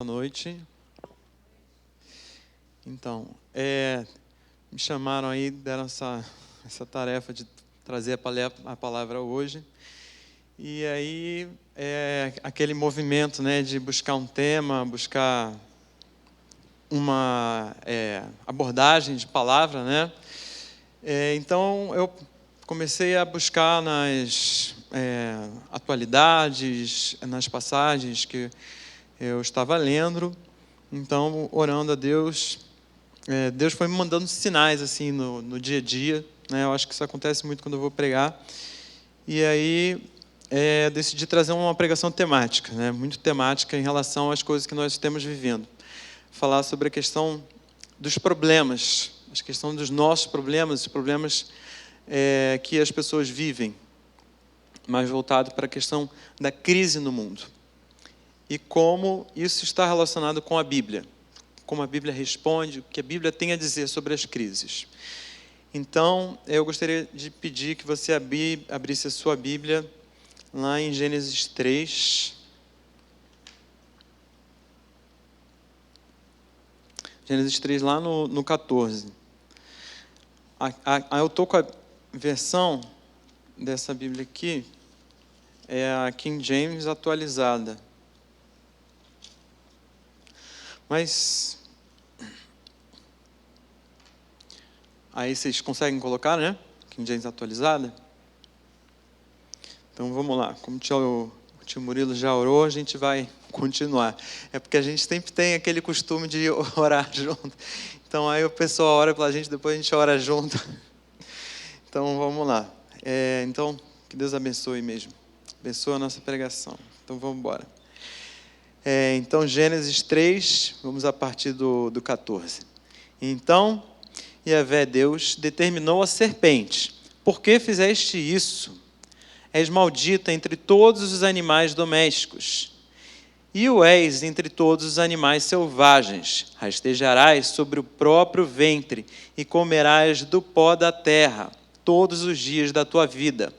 noite. Então, me chamaram aí, deram essa tarefa de trazer a palavra hoje. E aí, aquele movimento, né, de buscar um tema, buscar uma abordagem de palavra, né? Então, eu comecei a buscar nas atualidades, nas passagens que eu estava lendo. Então, orando a Deus, Deus foi me mandando sinais assim no dia a dia, né? Eu acho que isso acontece muito quando eu vou pregar. E aí, decidi trazer uma pregação temática, né? Muito temática em relação às coisas que nós estamos vivendo. Falar sobre a questão dos problemas, a questão dos nossos problemas, os problemas que as pessoas vivem, mais voltado para a questão da crise no mundo. E como isso está relacionado com a Bíblia. Como a Bíblia responde, o que a Bíblia tem a dizer sobre as crises. Então, eu gostaria de pedir que você abrisse a sua Bíblia lá em Gênesis 3. Gênesis 3, lá no 14. Eu estou com a versão dessa Bíblia aqui, é a King James atualizada. Mas aí vocês conseguem colocar, né? King James atualizada. Então vamos lá. Como o tio Murilo já orou, a gente vai continuar. É porque a gente sempre tem aquele costume de orar junto. Então aí o pessoal ora pela gente, depois a gente ora junto. Então vamos lá. Então, que Deus abençoe mesmo. Abençoe a nossa pregação. Então vamos embora. Então, Gênesis 3, vamos a partir do 14. Então, Yahvé Deus determinou a serpente: por que fizeste isso? És maldita entre todos os animais domésticos, e o és entre todos os animais selvagens. Rastejarás sobre o próprio ventre, e comerás do pó da terra todos os dias da tua vida.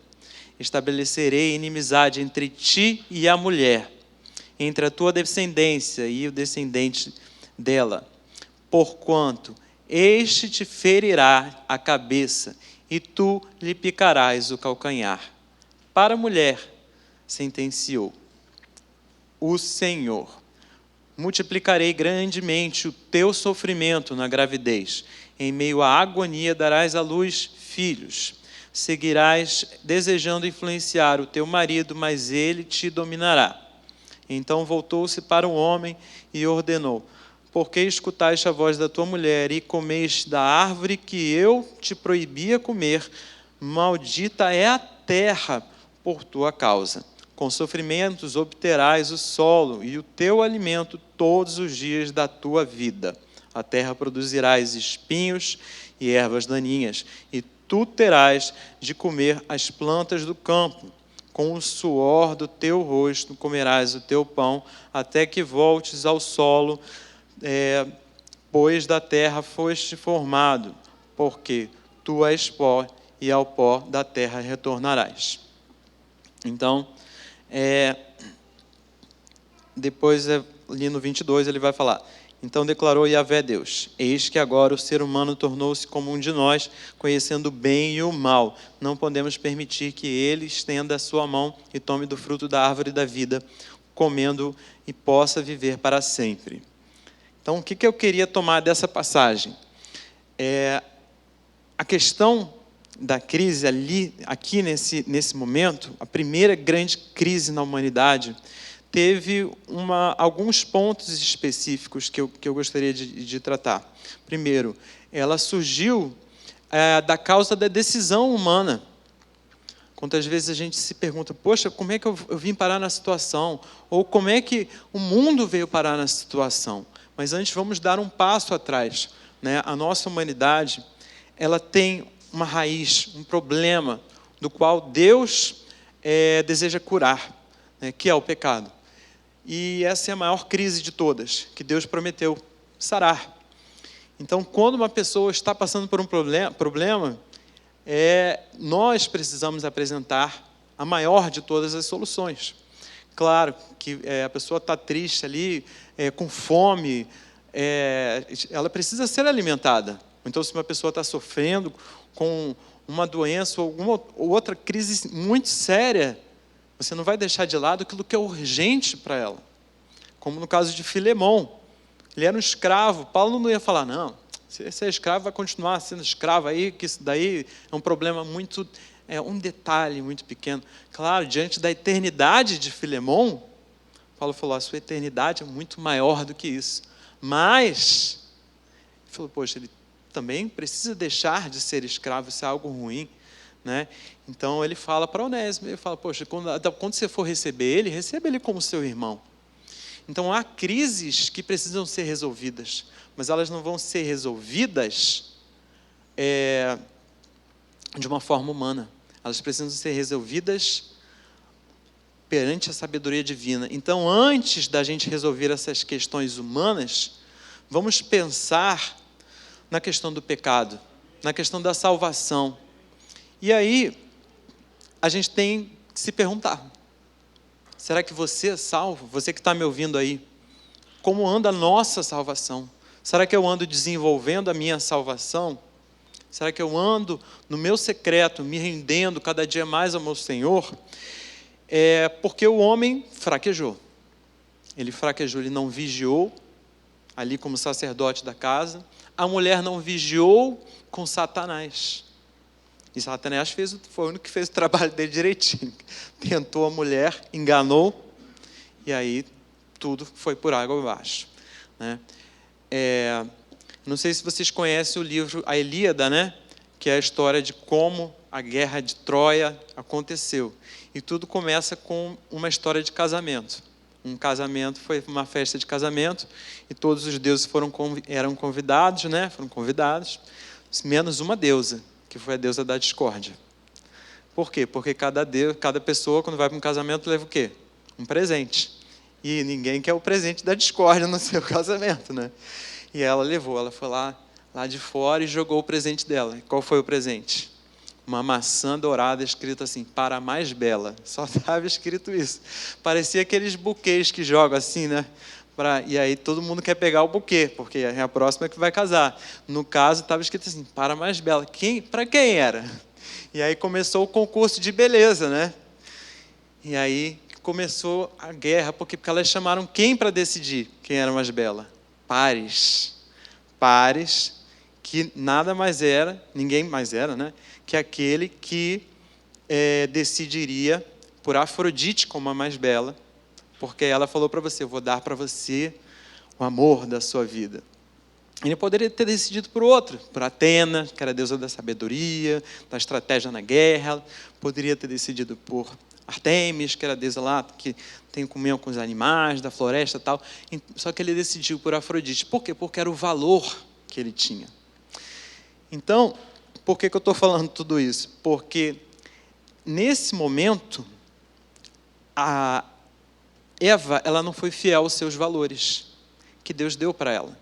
Estabelecerei inimizade entre ti e a mulher, entre a tua descendência e o descendente dela, porquanto este te ferirá a cabeça, e tu lhe picarás o calcanhar. Para a mulher, sentenciou o Senhor: multiplicarei grandemente o teu sofrimento na gravidez. Em meio à agonia darás à luz filhos. Seguirás desejando influenciar o teu marido, mas ele te dominará. Então voltou-se para o homem e ordenou: por que escutaste a voz da tua mulher e comeste da árvore que eu te proibia comer? Maldita é a terra por tua causa. Com sofrimentos obterás o solo e o teu alimento todos os dias da tua vida. A terra produzirás espinhos e ervas daninhas, e tu terás de comer as plantas do campo. Com o suor do teu rosto comerás o teu pão, até que voltes ao solo, pois da terra foste formado, porque tu és pó, e ao pó da terra retornarás. Então, depois, ali no 22, ele vai falar: então declarou Yahvé Deus: eis que agora o ser humano tornou-se como um de nós, conhecendo o bem e o mal. Não podemos permitir que ele estenda a sua mão e tome do fruto da árvore da vida, comendo e possa viver para sempre. Então, o que eu queria tomar dessa passagem? A questão da crise aqui nesse momento, a primeira grande crise na humanidade, teve alguns pontos específicos que eu gostaria de tratar. Primeiro, ela surgiu da causa da decisão humana. Quantas vezes a gente se pergunta: poxa, como é que eu vim parar na situação? Ou como é que o mundo veio parar na situação? Mas antes vamos dar um passo atrás, né? A nossa humanidade, ela tem uma raiz, um problema, do qual Deus deseja curar, né? Que é o pecado. E essa é a maior crise de todas, que Deus prometeu sarar. Então, quando uma pessoa está passando por um problema, nós precisamos apresentar a maior de todas as soluções. claro, que a pessoa está triste ali, com fome, ela precisa ser alimentada. Então, se uma pessoa está sofrendo com uma doença ou alguma outra crise muito séria, você não vai deixar de lado aquilo que é urgente para ela. Como no caso de Filemão. Ele era um escravo. Paulo não ia falar, não, se você é escravo, vai continuar sendo escravo aí, que isso daí é um problema muito, um detalhe muito pequeno. Claro, diante da eternidade de Filemão, Paulo falou, a sua eternidade é muito maior do que isso. Mas, ele falou, poxa, ele também precisa deixar de ser escravo, isso é algo ruim, né? Então, ele fala para Onésimo, ele fala, poxa, quando você for receber ele, receba ele como seu irmão. Então, há crises que precisam ser resolvidas, mas elas não vão ser resolvidas de uma forma humana. Elas precisam ser resolvidas perante a sabedoria divina. Então, antes da gente resolver essas questões humanas, vamos pensar na questão do pecado, na questão da salvação. E aí, a gente tem que se perguntar, será que você é salvo? Você que está me ouvindo aí, como anda a nossa salvação? Será que eu ando desenvolvendo a minha salvação? Será que eu ando no meu secreto, me rendendo cada dia mais ao meu Senhor? Porque o homem fraquejou. Ele fraquejou, ele não vigiou, ali como sacerdote da casa. A mulher não vigiou com Satanás. E Satanás foi o único que fez o trabalho dele direitinho. Tentou a mulher, enganou, e aí tudo foi por água abaixo, né? Não sei se vocês conhecem o livro A Ilíada, né? Que é a história de como a guerra de Troia aconteceu. E tudo começa com uma história de casamento. Um casamento, foi uma festa de casamento, e todos os deuses eram convidados, né? Foram convidados, menos uma deusa, que foi a deusa da discórdia. Por quê? Porque cada pessoa, quando vai para um casamento, leva o quê? Um presente. E ninguém quer o presente da discórdia no seu casamento, né? E ela levou, ela foi lá de fora e jogou o presente dela. E qual foi o presente? Uma maçã dourada escrita assim, para a mais bela. Só estava escrito isso. Parecia aqueles buquês que jogam assim, né? E aí todo mundo quer pegar o buquê, porque é a próxima que vai casar. No caso, estava escrito assim, para a mais bela. Para quem era? E aí começou o concurso de beleza, né? E aí começou a guerra, porque elas chamaram quem para decidir quem era mais bela? Pares. Pares, que nada mais era, ninguém mais era, né? Que aquele que decidiria por Afrodite como a mais bela, porque ela falou para você, eu vou dar para você o amor da sua vida. Ele poderia ter decidido por outro, por Atena, que era a deusa da sabedoria, da estratégia na guerra. Poderia ter decidido por Artemis, que era a deusa lá que tem comunhão com os animais, da floresta e tal. Só que ele decidiu por Afrodite. Por quê? Porque era o valor que ele tinha. Então, por que eu estou falando tudo isso? Porque nesse momento, a Eva, ela não foi fiel aos seus valores que Deus deu para ela.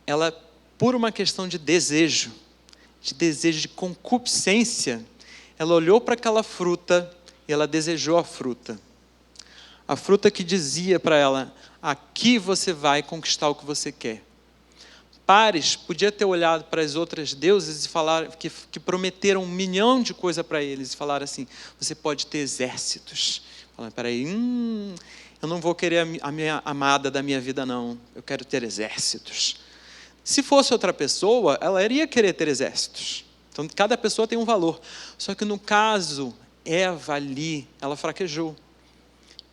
Ela, por uma questão de desejo de concupiscência, ela olhou para aquela fruta e ela desejou a fruta. A fruta que dizia para ela, aqui você vai conquistar o que você quer. Pares podia ter olhado para as outras deusas e falar que prometeram 1 milhão de coisas para eles, e falaram assim, você pode ter exércitos. Falaram, peraí, eu não vou querer a minha amada da minha vida não, eu quero ter exércitos. Se fosse outra pessoa, ela iria querer ter exércitos. Então, cada pessoa tem um valor. Só que no caso, Eva ali, ela fraquejou.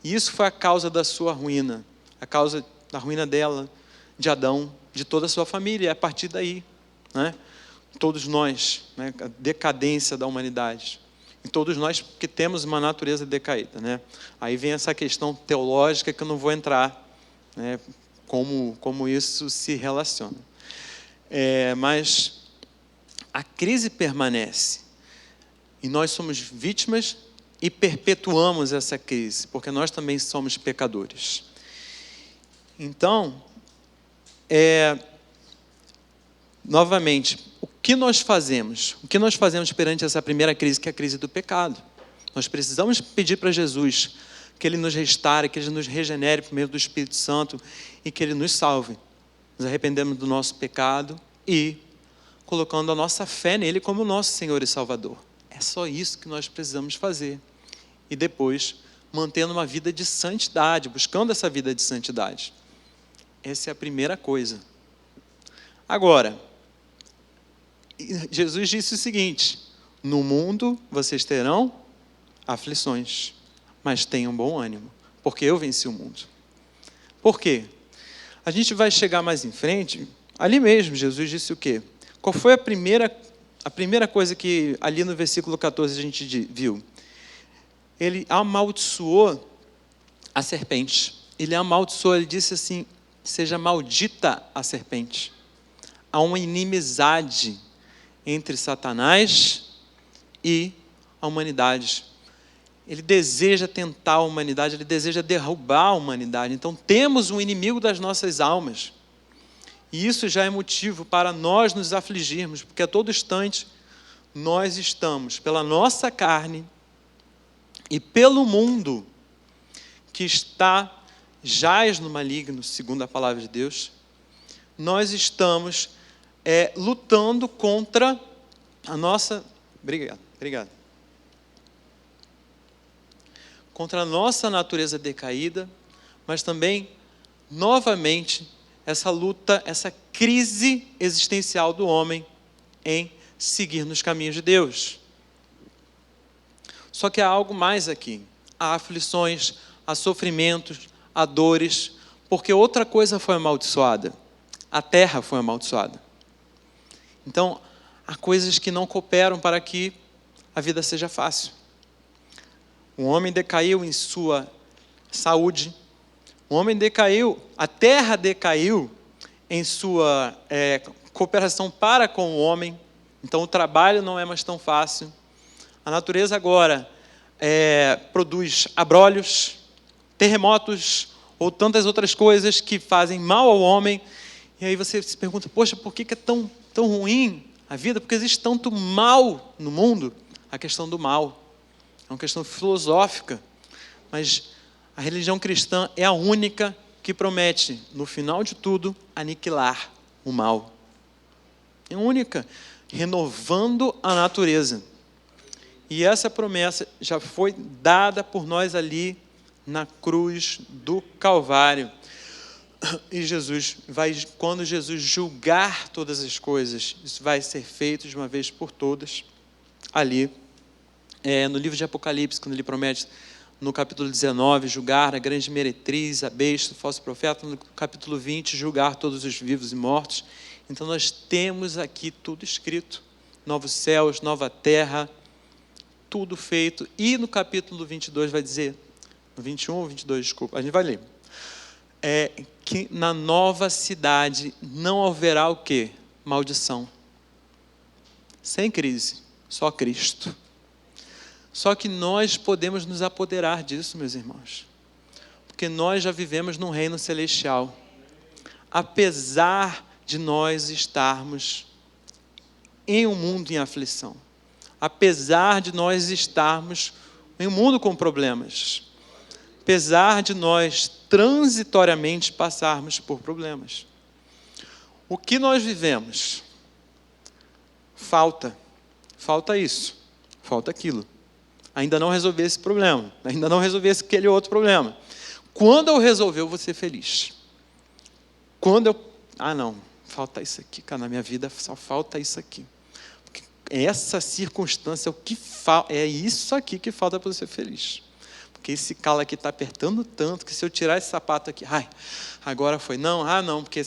E isso foi a causa da sua ruína, a causa da ruína dela, de Adão, de toda a sua família, a partir daí, né? Todos nós, né? A decadência da humanidade. E todos nós que temos uma natureza decaída, né? Aí vem essa questão teológica que eu não vou entrar, né? Como isso se relaciona. Mas a crise permanece. E nós somos vítimas e perpetuamos essa crise, porque nós também somos pecadores. Então, novamente, o que nós fazemos? O que nós fazemos perante essa primeira crise, que é a crise do pecado? Nós precisamos pedir para Jesus que Ele nos restaure, que Ele nos regenere por meio do Espírito Santo e que Ele nos salve. Nos arrependemos do nosso pecado e colocando a nossa fé nele como nosso Senhor e Salvador. É só isso que nós precisamos fazer. E depois, mantendo uma vida de santidade, buscando essa vida de santidade. Essa é a primeira coisa. Agora, Jesus disse o seguinte: no mundo vocês terão aflições, mas tenham bom ânimo, porque eu venci o mundo. Por quê? A gente vai chegar mais em frente, ali mesmo, Jesus disse o quê? Qual foi a primeira coisa que ali no versículo 14 a gente viu? Ele amaldiçoou a serpente. Ele amaldiçoou, ele disse assim: seja maldita a serpente. Há uma inimizade entre Satanás e a humanidade. Ele deseja tentar a humanidade, ele deseja derrubar a humanidade. Então temos um inimigo das nossas almas. E isso já é motivo para nós nos afligirmos, porque a todo instante nós estamos, pela nossa carne e pelo mundo que jaz no maligno, segundo a palavra de Deus, nós estamos lutando contra a nossa... Obrigado. Contra a nossa natureza decaída, mas também, novamente, essa luta, essa crise existencial do homem em seguir nos caminhos de Deus. Só que há algo mais aqui. Há aflições, há sofrimentos, há dores, porque outra coisa foi amaldiçoada. A terra foi amaldiçoada. Então, há coisas que não cooperam para que a vida seja fácil. O homem decaiu em sua saúde. O homem decaiu, a terra decaiu em sua cooperação para com o homem. Então, o trabalho não é mais tão fácil. A natureza agora produz abrolhos, terremotos ou tantas outras coisas que fazem mal ao homem. E aí você se pergunta, poxa, por que é tão ruim a vida? Porque existe tanto mal no mundo. A questão do mal é uma questão filosófica, mas a religião cristã é a única que promete, no final de tudo, aniquilar o mal. É a única, renovando a natureza. E essa promessa já foi dada por nós ali na cruz do Calvário. E Jesus quando Jesus julgar todas as coisas, isso vai ser feito de uma vez por todas, ali, no livro de Apocalipse, quando ele promete, no capítulo 19, julgar a grande meretriz, a besta, o falso profeta, no capítulo 20, julgar todos os vivos e mortos. Então nós temos aqui tudo escrito, novos céus, nova terra, tudo feito. E no capítulo 22 vai dizer, no 21 ou 22, desculpa, a gente vai ler, que na nova cidade não haverá o quê? Maldição. Sem crise, só Cristo. Só que nós podemos nos apoderar disso, meus irmãos, porque nós já vivemos num reino celestial. Apesar de nós estarmos em um mundo em aflição, apesar de nós estarmos em um mundo com problemas, apesar de nós transitoriamente passarmos por problemas, o que nós vivemos? Falta isso, falta aquilo. Ainda não resolvi esse problema, ainda não resolvi aquele outro problema. Quando eu resolver, eu vou ser feliz. Não, falta isso aqui, cara, na minha vida só falta isso aqui. Porque essa circunstância, é isso aqui que falta para eu ser feliz. Porque esse calo aqui está apertando tanto, que se eu tirar esse sapato aqui, agora foi. Não, porque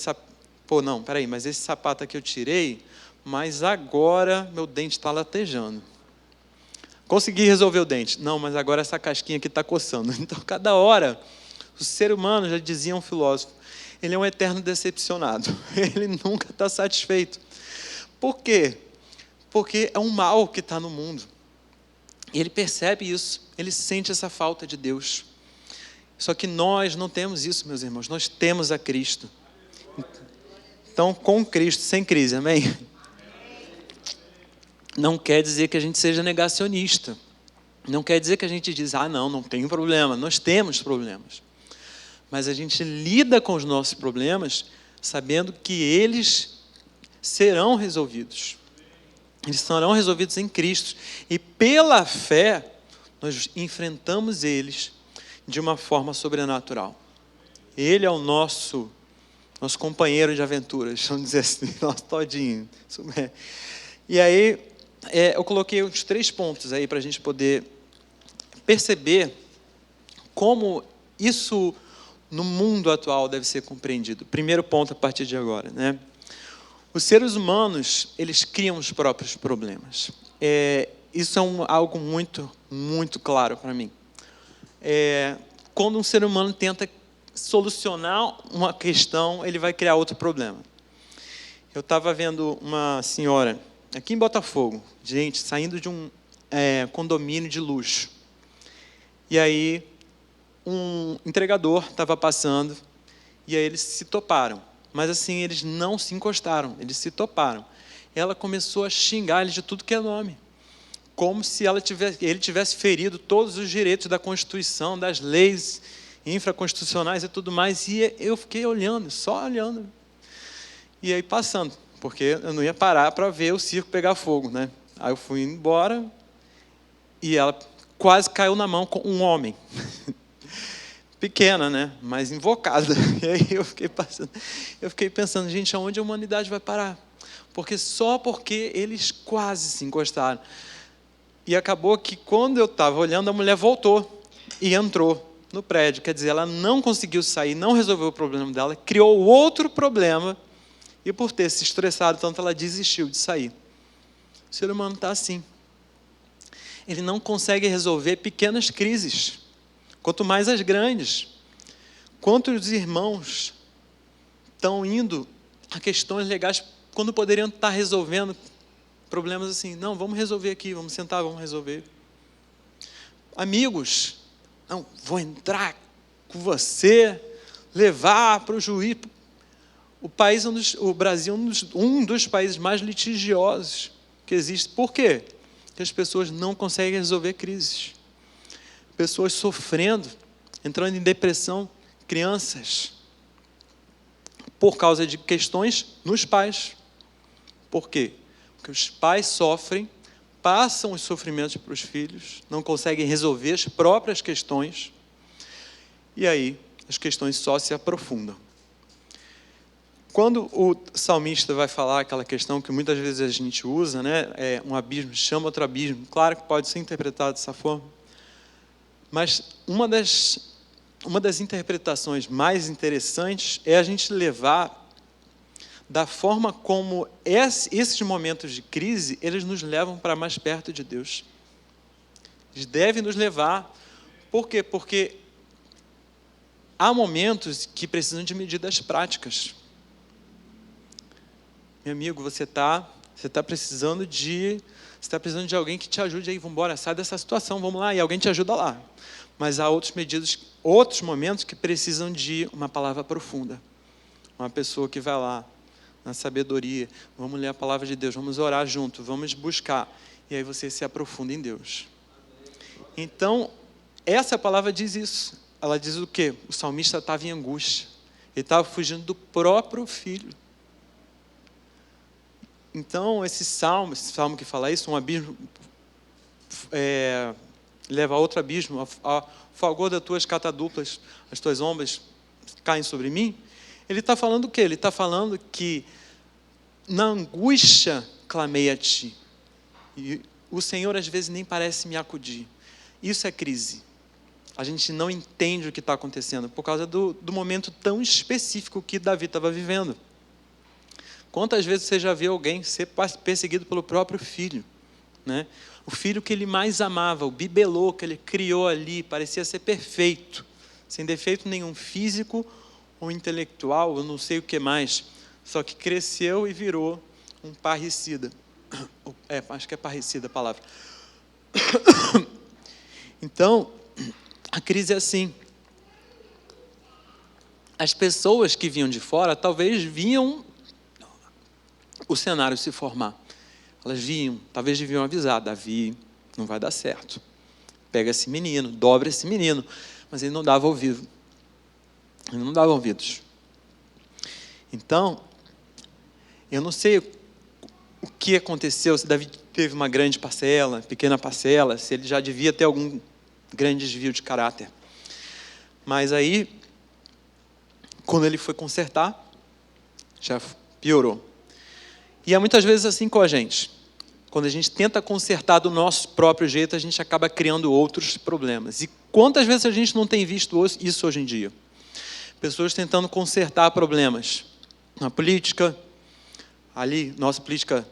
peraí, mas esse sapato aqui eu tirei, mas agora meu dente está latejando. Consegui resolver o dente. Não, mas agora essa casquinha aqui está coçando. Então, cada hora, o ser humano, já dizia um filósofo, ele é um eterno decepcionado. Ele nunca está satisfeito. Por quê? Porque é um mal que está no mundo. E ele percebe isso. Ele sente essa falta de Deus. Só que nós não temos isso, meus irmãos. Nós temos a Cristo. Então, com Cristo, sem crise, amém? Não quer dizer que a gente seja negacionista. Não quer dizer que a gente diz, não tenho problema. Nós temos problemas. Mas a gente lida com os nossos problemas sabendo que eles serão resolvidos. Eles serão resolvidos em Cristo. E pela fé, nós enfrentamos eles de uma forma sobrenatural. Ele é o nosso companheiro de aventuras, vamos dizer assim, nosso todinho. E aí, eu coloquei os 3 pontos aí para a gente poder perceber como isso no mundo atual deve ser compreendido. Primeiro ponto a partir de agora, né? Os seres humanos, eles criam os próprios problemas. Isso é algo muito, muito claro para mim. Quando um ser humano tenta solucionar uma questão, ele vai criar outro problema. Eu estava vendo uma senhora, aqui em Botafogo, gente, saindo de um condomínio de luxo. E aí, um entregador estava passando, e aí eles se toparam. Mas assim, eles não se encostaram, eles se toparam. Ela começou a xingar ele de tudo que é nome. Como se ele tivesse ferido todos os direitos da Constituição, das leis infraconstitucionais e tudo mais. E eu fiquei olhando, só olhando. E aí passando, porque eu não ia parar para ver o circo pegar fogo, né? Aí eu fui embora e ela quase caiu na mão com um homem. Pequena, né? Mas invocada. E aí eu fiquei pensando, gente, aonde a humanidade vai parar? Só porque eles quase se encostaram. E acabou que quando eu estava olhando, a mulher voltou e entrou no prédio. Quer dizer, ela não conseguiu sair, não resolveu o problema dela, criou outro problema e por ter se estressado tanto, ela desistiu de sair. O ser humano está assim. Ele não consegue resolver pequenas crises, quanto mais as grandes. Quantos irmãos estão indo a questões legais quando poderiam estar resolvendo problemas assim? Não, vamos resolver aqui, vamos sentar, vamos resolver. Amigos, não, vou entrar com você, levar para o juiz. O Brasil é um dos países mais litigiosos que existe. Por quê? Porque as pessoas não conseguem resolver crises. Pessoas sofrendo, entrando em depressão, crianças, por causa de questões nos pais. Por quê? Porque os pais sofrem, passam os sofrimentos para os filhos, não conseguem resolver as próprias questões, e aí as questões só se aprofundam. Quando o salmista vai falar aquela questão que muitas vezes a gente usa, né, um abismo chama outro abismo, claro que pode ser interpretado dessa forma, mas uma das interpretações mais interessantes é a gente levar da forma como esses momentos de crise, eles nos levam para mais perto de Deus. Eles devem nos levar. Por quê? Porque há momentos que precisam de medidas práticas. Meu amigo, você está precisando de alguém que te ajude aí, vamos embora, sai dessa situação, vamos lá, e alguém te ajuda lá. Mas há outros momentos que precisam de uma palavra profunda. Uma pessoa que vai lá, na sabedoria, vamos ler a palavra de Deus, vamos orar junto, vamos buscar. E aí você se aprofunda em Deus. Então, essa palavra diz isso. Ela diz o quê? O salmista estava em angústia. Ele estava fugindo do próprio filho. Então, esse salmo que fala isso, um abismo leva a outro abismo, a favor das tuas cataduplas, as tuas ombros caem sobre mim. Ele está falando o quê? Ele está falando que na angústia clamei a ti. E o Senhor às vezes nem parece me acudir. Isso é crise. A gente não entende o que está acontecendo por causa do momento tão específico que Davi estava vivendo. Quantas vezes você já viu alguém ser perseguido pelo próprio filho, né? O filho que ele mais amava, o bibelô que ele criou ali, parecia ser perfeito, sem defeito nenhum físico ou intelectual, eu não sei o que mais, só que cresceu e virou um parricida. Acho que é parricida a palavra. Então, a crise é assim. As pessoas que vinham de fora, talvez viam o cenário se formar. Elas talvez deviam avisar, Davi, não vai dar certo. pega esse menino, dobra esse menino. Mas ele não dava ouvido. Ele não dava ouvidos. Então, eu não sei o que aconteceu, se Davi teve uma grande parcela, pequena parcela, se ele já devia ter algum grande desvio de caráter. Mas aí, quando ele foi consertar, já piorou. E é muitas vezes assim com a gente. Quando a gente tenta consertar do nosso próprio jeito, a gente acaba criando outros problemas. E quantas vezes a gente não tem visto isso hoje em dia? Pessoas tentando consertar problemas na política. Ali, nossa política,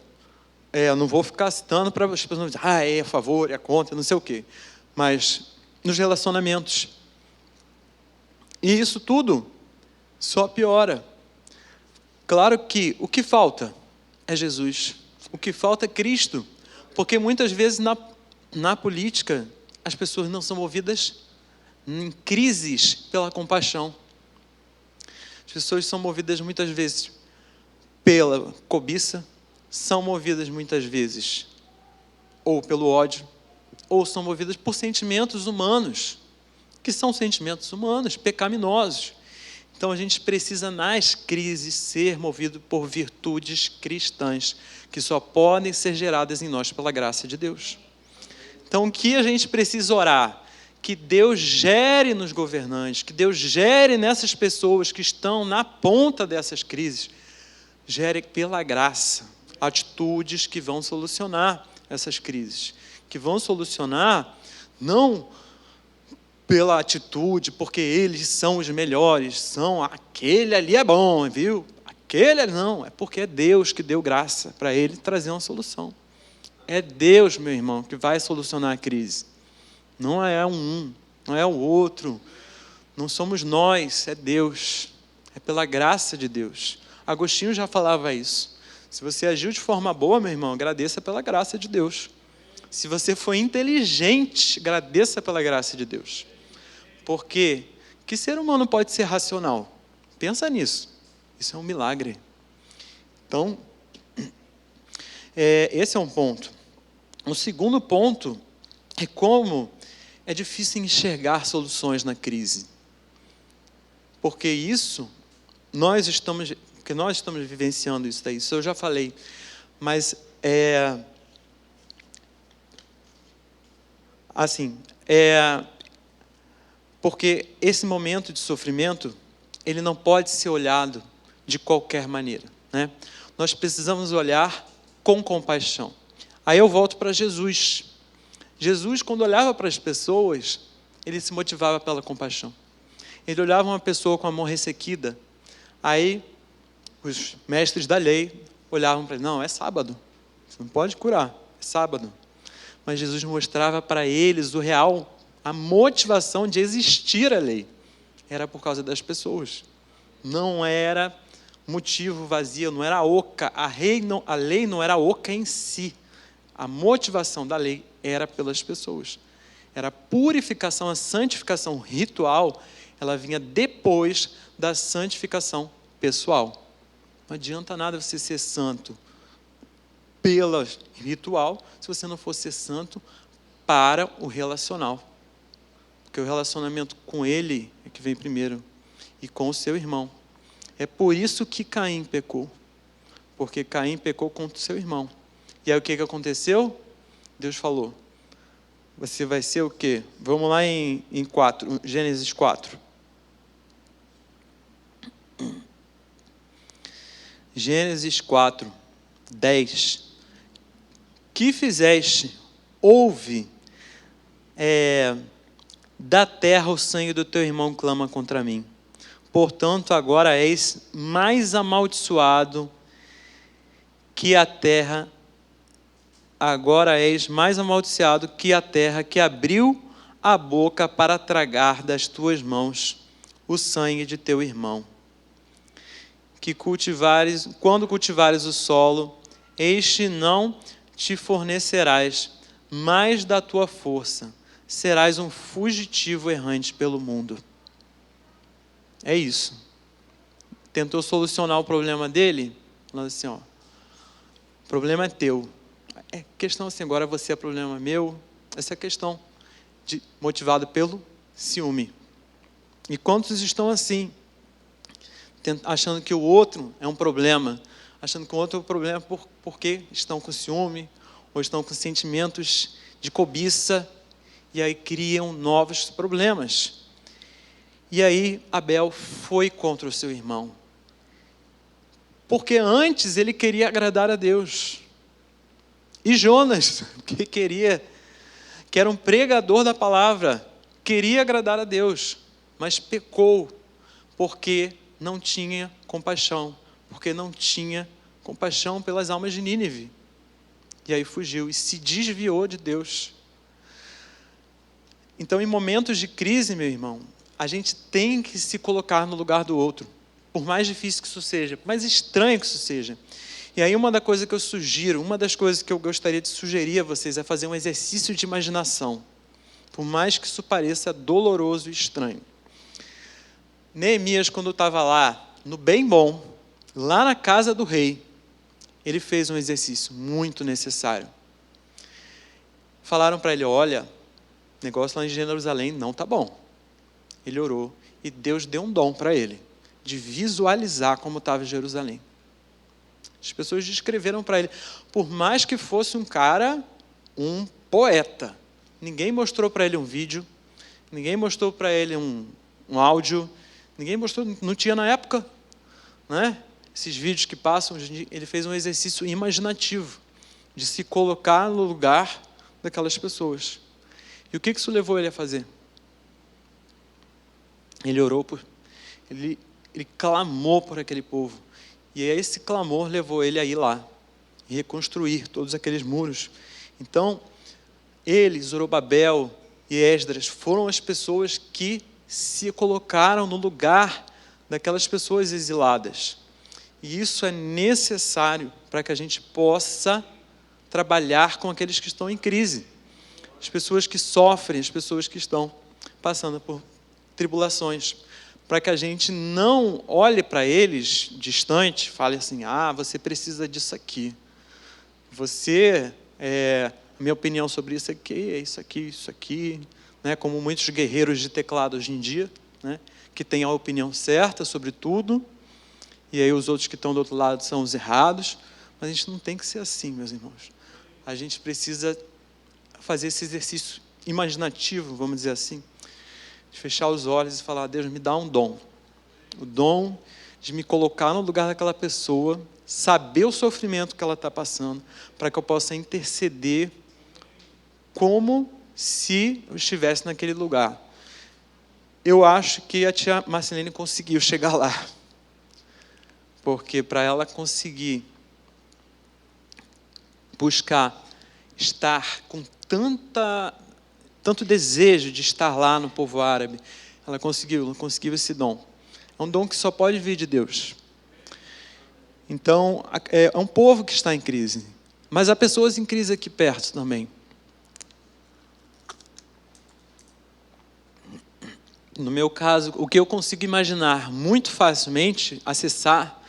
eu não vou ficar citando para as pessoas dizerem, é a favor, é contra, não sei o quê. Mas nos relacionamentos. E isso tudo só piora. Claro que o que falta é Jesus. O que falta é Cristo. Porque muitas vezes na política as pessoas não são movidas em crises pela compaixão. As pessoas são movidas muitas vezes pela cobiça, são movidas muitas vezes ou pelo ódio, ou são movidas por sentimentos humanos, que são sentimentos humanos, pecaminosos. Então a gente precisa nas crises ser movido por virtudes cristãs, que só podem ser geradas em nós pela graça de Deus. Então o que a gente precisa orar? Que Deus gere nos governantes, que Deus gere nessas pessoas que estão na ponta dessas crises, gere pela graça atitudes que vão solucionar essas crises, que vão solucionar não pela atitude, porque eles são os melhores, aquele ali é bom, viu? Aquele não, é porque é Deus que deu graça para ele trazer uma solução. É Deus, meu irmão, que vai solucionar a crise. Não é não é o outro, não somos nós, é Deus, é pela graça de Deus. Agostinho já falava isso. Se você agiu de forma boa, meu irmão, agradeça pela graça de Deus. Se você foi inteligente, agradeça pela graça de Deus. Porque que ser humano pode ser racional? Pensa nisso. Isso é um milagre. Então, esse é um ponto. O segundo ponto é como é difícil enxergar soluções na crise. Porque nós estamos vivenciando isso daí. Isso eu já falei. Mas porque esse momento de sofrimento, ele não pode ser olhado de qualquer maneira, né? Nós precisamos olhar com compaixão. Aí eu volto para Jesus. Jesus, quando olhava para as pessoas, ele se motivava pela compaixão. Ele olhava uma pessoa com a mão ressequida, aí os mestres da lei olhavam para ele, não, é sábado, você não pode curar, é sábado. Mas Jesus mostrava para eles a motivação de existir a lei. Era por causa das pessoas. Não era motivo vazio, não era oca. A lei não era oca em si. A motivação da lei era pelas pessoas. Era a purificação, a santificação ritual, ela vinha depois da santificação pessoal. Não adianta nada você ser santo pelo ritual, se você não for ser santo para o relacional. Porque o relacionamento com ele é que vem primeiro, e com o seu irmão. É por isso que Caim pecou. Porque Caim pecou contra o seu irmão. E aí o que aconteceu? Deus falou, você vai ser o quê? Vamos lá em Gênesis 4. Gênesis 4, 10. Que fizeste? Ouve, da terra o sangue do teu irmão clama contra mim. Portanto, agora és mais amaldiçoado que a terra. Agora és mais amaldiçoado que a terra que abriu a boca para tragar das tuas mãos o sangue de teu irmão. Quando cultivares o solo, este não te fornecerás mais da tua força, serás um fugitivo errante pelo mundo. É isso. Tentou solucionar o problema dele, falando assim, o problema é teu. É questão assim, agora você é problema meu, essa é a questão. motivado pelo ciúme. E quantos estão assim, achando que o outro é um problema, achando que o outro é um problema porque estão com ciúme, ou estão com sentimentos de cobiça, e aí criam novos problemas. E aí Abel foi contra o seu irmão, porque antes ele queria agradar a Deus. E Jonas, que era um pregador da palavra, queria agradar a Deus, mas pecou, porque não tinha compaixão, pelas almas de Nínive. E aí fugiu e se desviou de Deus. Então, em momentos de crise, meu irmão, a gente tem que se colocar no lugar do outro, por mais difícil que isso seja, por mais estranho que isso seja. E aí uma das coisas que eu gostaria de sugerir a vocês é fazer um exercício de imaginação, por mais que isso pareça doloroso e estranho. Neemias, quando estava lá, no bem bom, lá na casa do rei, ele fez um exercício muito necessário. Falaram para ele, olha, o negócio lá em Jerusalém não está bom. Ele orou e Deus deu um dom para ele, de visualizar como estava Jerusalém. As pessoas descreveram para ele, por mais que fosse um cara, um poeta, ninguém mostrou para ele um vídeo, ninguém mostrou para ele um áudio, ninguém mostrou, não tinha na época, né? Esses vídeos que passam, ele fez um exercício imaginativo, de se colocar no lugar daquelas pessoas. E o que isso levou ele a fazer? Ele orou, ele clamou por aquele povo. E esse clamor levou ele a ir lá e reconstruir todos aqueles muros. Então, ele, Zorobabel e Esdras foram as pessoas que se colocaram no lugar daquelas pessoas exiladas. E isso é necessário para que a gente possa trabalhar com aqueles que estão em crise. As pessoas que sofrem, as pessoas que estão passando por tribulações. Para que a gente não olhe para eles distante, fale assim, você precisa disso aqui. A minha opinião sobre isso aqui é isso aqui. Né? Como muitos guerreiros de teclado hoje em dia, né? Que têm a opinião certa sobre tudo, e aí os outros que estão do outro lado são os errados. Mas a gente não tem que ser assim, meus irmãos. A gente precisa fazer esse exercício imaginativo, vamos dizer assim, de fechar os olhos e falar, Deus, me dá um dom. O dom de me colocar no lugar daquela pessoa, saber o sofrimento que ela está passando, para que eu possa interceder como se eu estivesse naquele lugar. Eu acho que a tia Marcelene conseguiu chegar lá. Porque para ela conseguir buscar estar com tanto desejo de estar lá no povo árabe, ela conseguiu esse dom. É um dom que só pode vir de Deus. Então, é um povo que está em crise. Mas há pessoas em crise aqui perto também. No meu caso, o que eu consigo imaginar muito facilmente, acessar,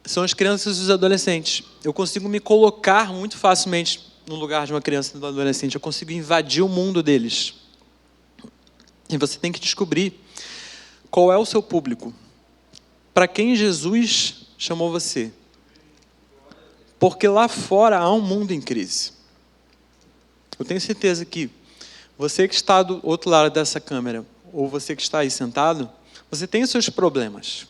são as crianças e os adolescentes. Eu consigo me colocar muito facilmente no lugar de uma criança e de um adolescente. Eu consigo invadir o mundo deles. E você tem que descobrir qual é o seu público. Para quem Jesus chamou você. Porque lá fora há um mundo em crise. Eu tenho certeza que você que está do outro lado dessa câmera, ou você que está aí sentado, você tem os seus problemas.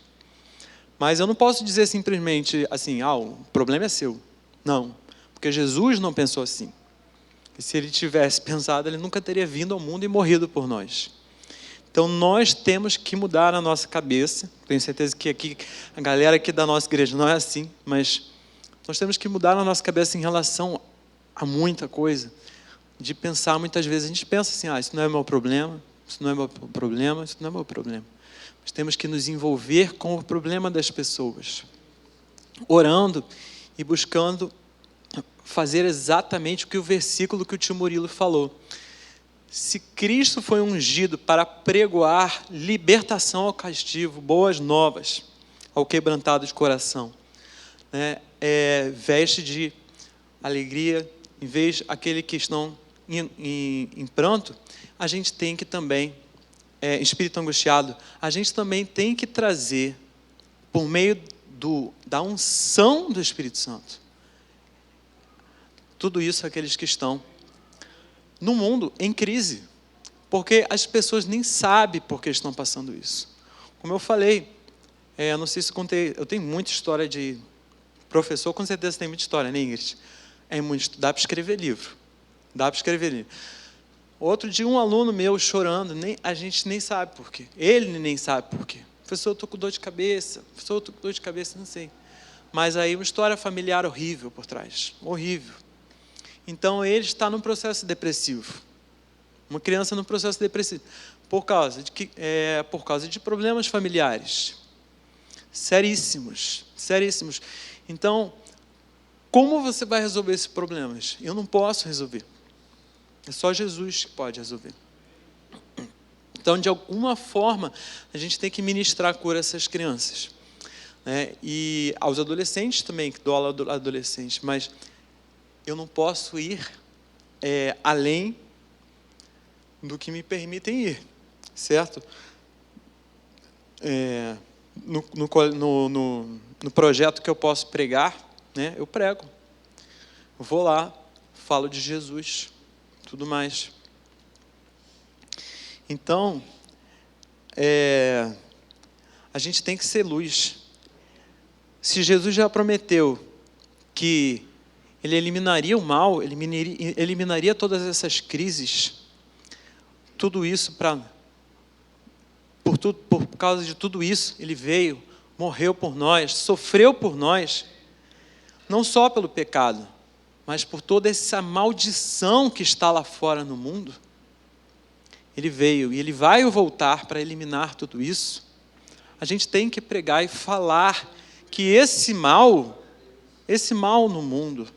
Mas eu não posso dizer simplesmente assim, o problema é seu. Não, porque Jesus não pensou assim. E se ele tivesse pensado, ele nunca teria vindo ao mundo e morrido por nós. Então nós temos que mudar a nossa cabeça. Tenho certeza que aqui, a galera aqui da nossa igreja não é assim, mas nós temos que mudar a nossa cabeça em relação a muita coisa. De pensar, muitas vezes, a gente pensa assim, isso não é meu problema, isso não é meu problema, isso não é meu problema. Mas temos que nos envolver com o problema das pessoas. Orando e buscando fazer exatamente o que o versículo que o tio Murilo falou. Se Cristo foi ungido para pregoar libertação ao castigo, boas novas ao quebrantado de coração, né? Veste de alegria, em vez aquele que estão em pranto, a gente tem que também, espírito angustiado, a gente também tem que trazer, por meio da unção do Espírito Santo, tudo isso àqueles que estão no mundo em crise, porque as pessoas nem sabem por que estão passando isso. Como eu falei, não sei se contei, eu tenho muita história de professor, com certeza tem muita história, né, Ingrid? Dá para escrever livro. Outro dia, um aluno meu chorando, a gente nem sabe por quê. Ele nem sabe por quê. Professor, eu estou com dor de cabeça. Professor, eu estou com dor de cabeça, não sei. Mas aí uma história familiar horrível por trás. Horrível. Então, ele está num processo depressivo. Uma criança num processo depressivo. Por causa de problemas familiares. Seríssimos. Então, como você vai resolver esses problemas? Eu não posso resolver. É só Jesus que pode resolver. Então, de alguma forma, a gente tem que ministrar a cura a essas crianças. Né? E aos adolescentes também, que dou aula a adolescentes, mas eu não posso ir além do que me permitem ir, certo? No projeto que eu posso pregar, né, eu prego. Eu vou lá, falo de Jesus, tudo mais. Então, a gente tem que ser luz. Se Jesus já prometeu que Ele eliminaria o mal, eliminaria todas essas crises, tudo isso por causa de tudo isso, Ele veio, morreu por nós, sofreu por nós, não só pelo pecado, mas por toda essa maldição que está lá fora no mundo. Ele veio e Ele vai voltar para eliminar tudo isso. A gente tem que pregar e falar que esse mal no mundo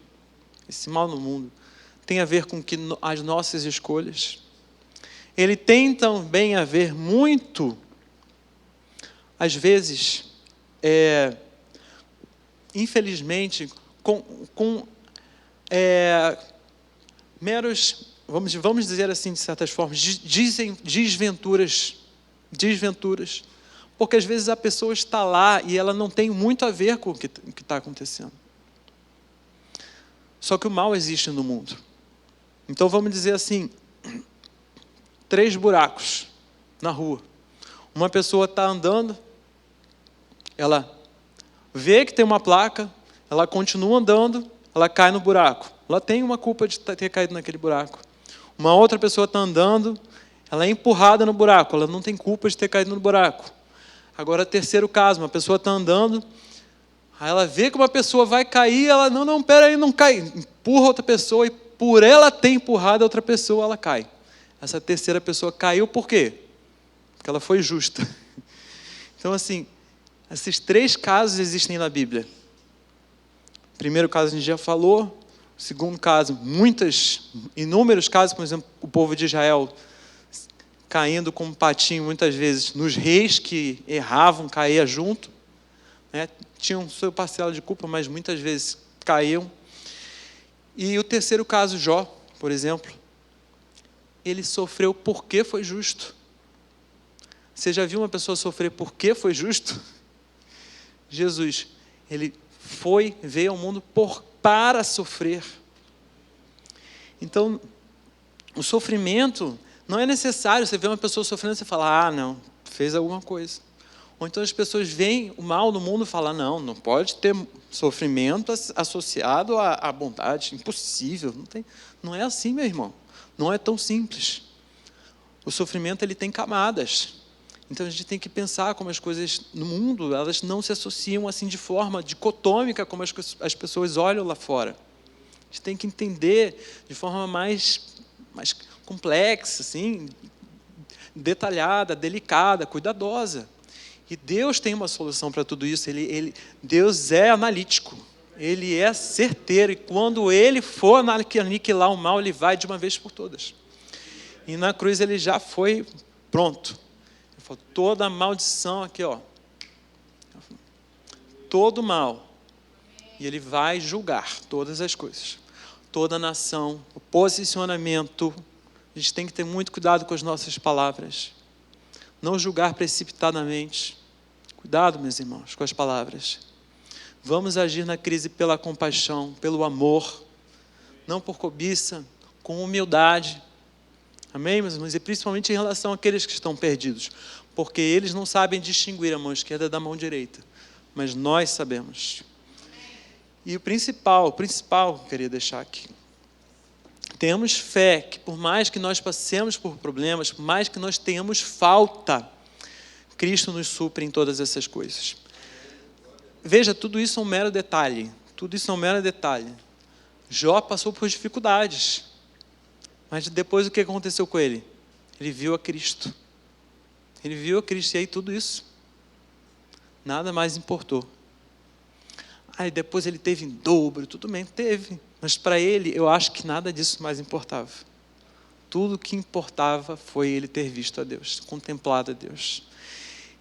tem a ver com as nossas escolhas. Ele tem também a ver muito, às vezes, infelizmente, com meros, vamos dizer assim, de certas formas, desventuras, porque às vezes a pessoa está lá e ela não tem muito a ver com o que está acontecendo. Só que o mal existe no mundo. Então vamos dizer assim, 3 buracos na rua. Uma pessoa está andando, ela vê que tem uma placa, ela continua andando, ela cai no buraco. Ela tem uma culpa de ter caído naquele buraco. Uma outra pessoa está andando, ela é empurrada no buraco, ela não tem culpa de ter caído no buraco. Agora, terceiro caso, uma pessoa está andando, aí ela vê que uma pessoa vai cair, ela, não, pera aí, não cai. Empurra outra pessoa e por ela ter empurrado a outra pessoa, ela cai. Essa terceira pessoa caiu por quê? Porque ela foi justa. Então, assim, esses 3 casos existem na Bíblia. O primeiro caso a gente já falou. O segundo caso, inúmeros casos, por exemplo, o povo de Israel caindo como patinho, muitas vezes, nos reis que erravam, caía junto. Né? Tinham seu parcela de culpa, mas muitas vezes caíam. E o terceiro caso, Jó, por exemplo, ele sofreu porque foi justo. Você já viu uma pessoa sofrer porque foi justo? Jesus, ele veio ao mundo para sofrer. Então, o sofrimento não é necessário. Você vê uma pessoa sofrendo, você fala, não, fez alguma coisa. Ou então as pessoas veem o mal no mundo e falam, não pode ter sofrimento associado à bondade, impossível. Não é assim, meu irmão. Não é tão simples. O sofrimento ele tem camadas. Então a gente tem que pensar como as coisas no mundo, elas não se associam assim de forma dicotômica como as pessoas olham lá fora. A gente tem que entender de forma mais complexa, assim, detalhada, delicada, cuidadosa. E Deus tem uma solução para tudo isso. Deus é analítico. Ele é certeiro. E quando Ele for aniquilar o mal, Ele vai de uma vez por todas. E na cruz Ele já foi pronto. Ele falou, toda a maldição aqui, todo mal. E Ele vai julgar todas as coisas. toda a nação, o posicionamento. A gente tem que ter muito cuidado com as nossas palavras. Não julgar precipitadamente. Cuidado, meus irmãos, com as palavras. Vamos agir na crise pela compaixão, pelo amor, não por cobiça, com humildade. Amém, meus irmãos? E principalmente em relação àqueles que estão perdidos, porque eles não sabem distinguir a mão esquerda da mão direita, mas nós sabemos. E o principal, queria deixar aqui. Temos fé que por mais que nós passemos por problemas, por mais que nós tenhamos falta, Cristo nos supre em todas essas coisas. Veja, tudo isso é um mero detalhe. Tudo isso é um mero detalhe. Jó passou por dificuldades. Mas depois o que aconteceu com ele? Ele viu a Cristo. Ele viu a Cristo e aí tudo isso. Nada mais importou. Aí depois ele teve em dobro, tudo bem, teve. Mas para ele, eu acho que nada disso mais importava. Tudo que importava foi ele ter visto a Deus, contemplado a Deus.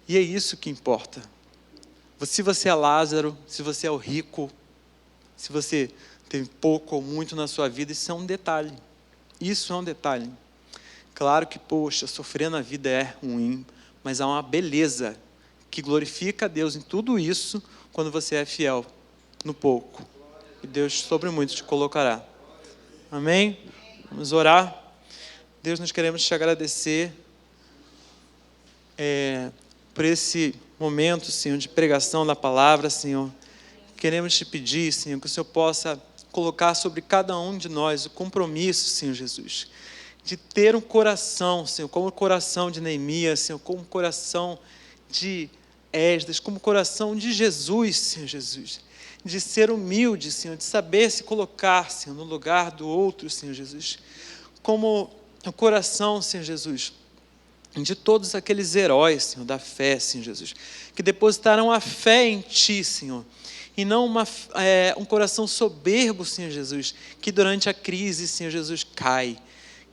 E é isso que importa. Se você é Lázaro, se você é o rico, se você teve pouco ou muito na sua vida, isso é um detalhe. Isso é um detalhe. Claro que, poxa, sofrer na vida é ruim, mas há uma beleza que glorifica a Deus em tudo isso quando você é fiel no pouco. E Deus sobre muito te colocará. Amém? Vamos orar. Deus, nós queremos te agradecer por esse momento, Senhor, de pregação da palavra, Senhor. Queremos te pedir, Senhor, que o Senhor possa colocar sobre cada um de nós o compromisso, Senhor Jesus, de ter um coração, Senhor, como o coração de Neemias, Senhor, como o coração de Esdras, como o coração de Jesus, Senhor Jesus, de ser humilde, Senhor, de saber se colocar, Senhor, no lugar do outro, Senhor Jesus, como o coração, Senhor Jesus, de todos aqueles heróis, Senhor, da fé, Senhor Jesus, que depositaram a fé em Ti, Senhor, e não um coração soberbo, Senhor Jesus, que durante a crise, Senhor Jesus, cai,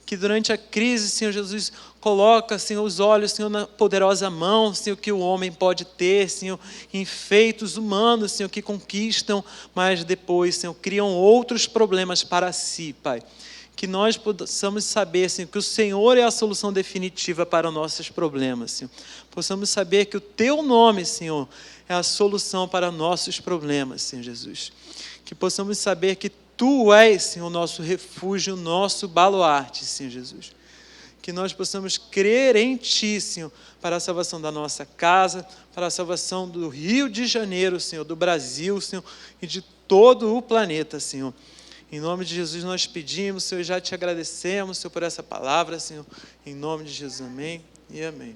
que durante a crise, Senhor Jesus, coloca, Senhor, os olhos, Senhor, na poderosa mão, Senhor, que o homem pode ter, Senhor, em feitos humanos, Senhor, que conquistam, mas depois, Senhor, criam outros problemas para si, Pai. Que nós possamos saber, Senhor, que o Senhor é a solução definitiva para os nossos problemas, Senhor. Possamos saber que o Teu nome, Senhor, é a solução para nossos problemas, Senhor Jesus. Que possamos saber que Tu és, Senhor, o nosso refúgio, o nosso baluarte, Senhor Jesus. Que nós possamos crer em Ti, Senhor, para a salvação da nossa casa, para a salvação do Rio de Janeiro, Senhor, do Brasil, Senhor, e de todo o planeta, Senhor. Em nome de Jesus nós pedimos, Senhor, já te agradecemos, Senhor, por essa palavra, Senhor. Em nome de Jesus, amém e amém.